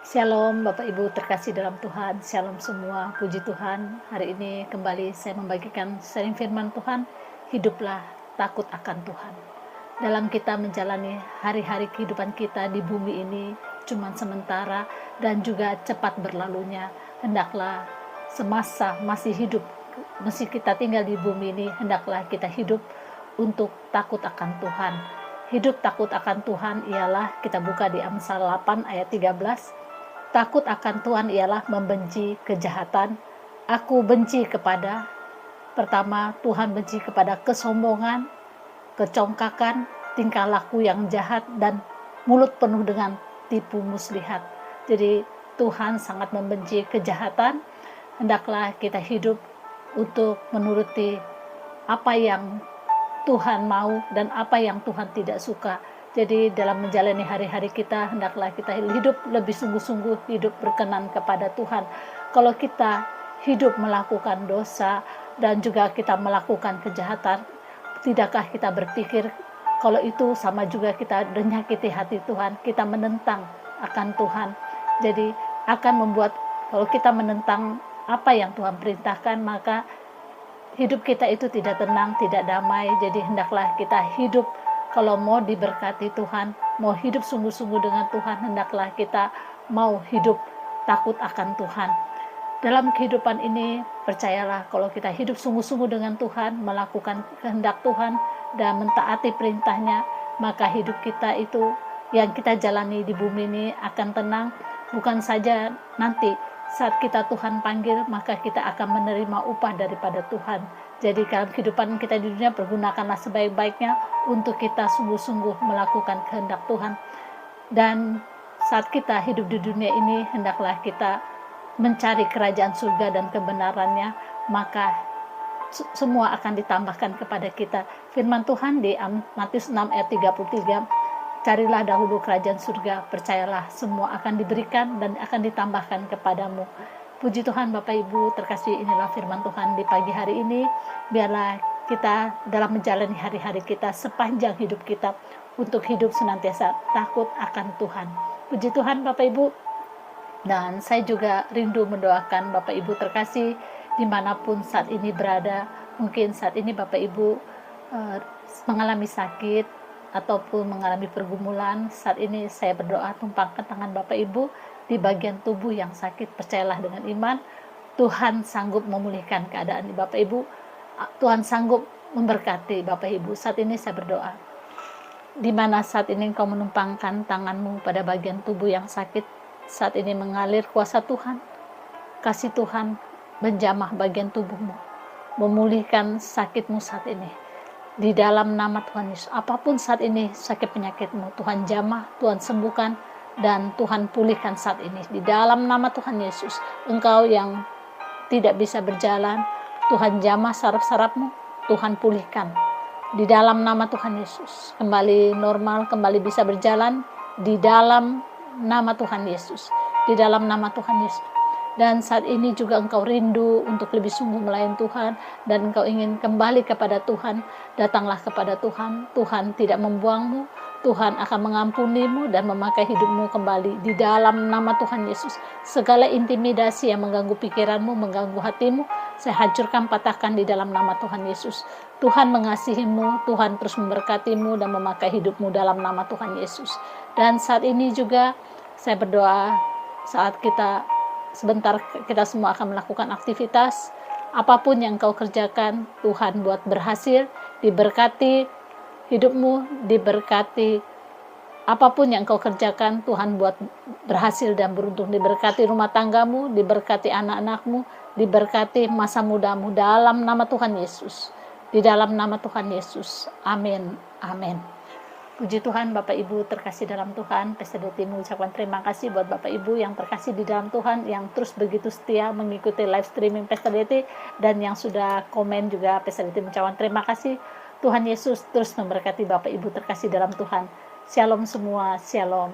Shalom Bapak Ibu terkasih dalam Tuhan, Shalom semua, puji Tuhan. Hari ini kembali saya membagikan sharing firman Tuhan, hiduplah takut akan Tuhan. Dalam kita menjalani hari-hari kehidupan kita di bumi ini cuma sementara dan juga cepat berlalunya. Hendaklah semasa masih hidup, meski kita tinggal di bumi ini, hendaklah kita hidup untuk takut akan Tuhan. Hidup takut akan Tuhan ialah, kita buka di Amsal 8 ayat 13, takut akan Tuhan ialah membenci kejahatan. Aku benci kepada, pertama, Tuhan benci kepada kesombongan, kecongkakan, tingkah laku yang jahat, dan mulut penuh dengan tipu muslihat. Jadi Tuhan sangat membenci kejahatan. Hendaklah kita hidup untuk menuruti apa yang Tuhan mau dan apa yang Tuhan tidak suka. Jadi dalam menjalani hari-hari kita, hendaklah kita hidup lebih sungguh-sungguh, hidup berkenan kepada Tuhan. Kalau kita hidup melakukan dosa dan juga kita melakukan kejahatan, tidakkah kita berpikir kalau itu sama juga kita menyakiti hati Tuhan, kita menentang akan Tuhan. Jadi akan membuat, kalau kita menentang apa yang Tuhan perintahkan, maka hidup kita itu tidak tenang, tidak damai. Jadi hendaklah kita hidup, kalau mau diberkati Tuhan, mau hidup sungguh-sungguh dengan Tuhan, hendaklah kita mau hidup takut akan Tuhan. Dalam kehidupan ini, percayalah, kalau kita hidup sungguh-sungguh dengan Tuhan, melakukan kehendak Tuhan, dan mentaati perintahnya, maka hidup kita itu, yang kita jalani di bumi ini akan tenang. Bukan saja nanti saat kita Tuhan panggil, maka kita akan menerima upah daripada Tuhan. Jadi dalam kehidupan kita di dunia, pergunakanlah sebaik-baiknya untuk kita sungguh-sungguh melakukan kehendak Tuhan. Dan saat kita hidup di dunia ini, hendaklah kita mencari kerajaan surga dan kebenarannya, maka semua akan ditambahkan kepada kita. Firman Tuhan di Matius 6 ayat 33, carilah dahulu kerajaan surga, percayalah semua akan diberikan dan akan ditambahkan kepadamu. Puji Tuhan Bapak Ibu terkasih, inilah firman Tuhan di pagi hari ini. Biarlah kita dalam menjalani hari-hari kita sepanjang hidup kita untuk hidup senantiasa takut akan Tuhan. Puji Tuhan Bapak Ibu. Dan saya juga rindu mendoakan Bapak Ibu terkasih dimanapun saat ini berada. Mungkin saat ini Bapak Ibu mengalami sakit ataupun mengalami pergumulan. Saat ini saya berdoa, tumpangkan tangan Bapak Ibu di bagian tubuh yang sakit. Percayalah dengan iman, Tuhan sanggup memulihkan keadaan di Bapak Ibu. Tuhan sanggup memberkati Bapak Ibu. Saat ini saya berdoa, di mana saat ini engkau menumpangkan tanganmu pada bagian tubuh yang sakit, saat ini mengalir kuasa Tuhan, kasih Tuhan menjamah bagian tubuhmu, memulihkan sakitmu saat ini. Di dalam nama Tuhan Yesus, apapun saat ini sakit penyakitmu, Tuhan jamah, Tuhan sembuhkan, dan Tuhan pulihkan saat ini. Di dalam nama Tuhan Yesus, engkau yang tidak bisa berjalan, Tuhan jamah saraf-sarafmu, Tuhan pulihkan. Di dalam nama Tuhan Yesus, kembali normal, kembali bisa berjalan. Di dalam nama Tuhan Yesus, di dalam nama Tuhan Yesus. Dan saat ini juga engkau rindu untuk lebih sungguh melayani Tuhan, dan engkau ingin kembali kepada Tuhan, datanglah kepada Tuhan. Tuhan tidak membuangmu, Tuhan akan mengampunimu dan memakai hidupmu kembali. Di dalam nama Tuhan Yesus, segala intimidasi yang mengganggu pikiranmu, mengganggu hatimu, saya hancurkan, patahkan di dalam nama Tuhan Yesus. Tuhan mengasihimu, Tuhan terus memberkatimu dan memakai hidupmu dalam nama Tuhan Yesus. Dan saat ini juga saya berdoa, saat kita sebentar kita semua akan melakukan aktivitas, apapun yang kau kerjakan, Tuhan buat berhasil, diberkati hidupmu, diberkati apapun yang kau kerjakan, Tuhan buat berhasil dan beruntung, diberkati rumah tanggamu, diberkati anak-anakmu, diberkati masa mudamu dalam nama Tuhan Yesus. Di dalam nama Tuhan Yesus. Amin. Amin. Puji Tuhan Bapak Ibu terkasih dalam Tuhan. PSDT mengucapkan terima kasih buat Bapak Ibu yang terkasih di dalam Tuhan, yang terus begitu setia mengikuti live streaming PSDT, dan yang sudah komen juga PSDT mengucapkan terima kasih. Tuhan Yesus terus memberkati Bapak Ibu terkasih dalam Tuhan. Shalom semua, shalom.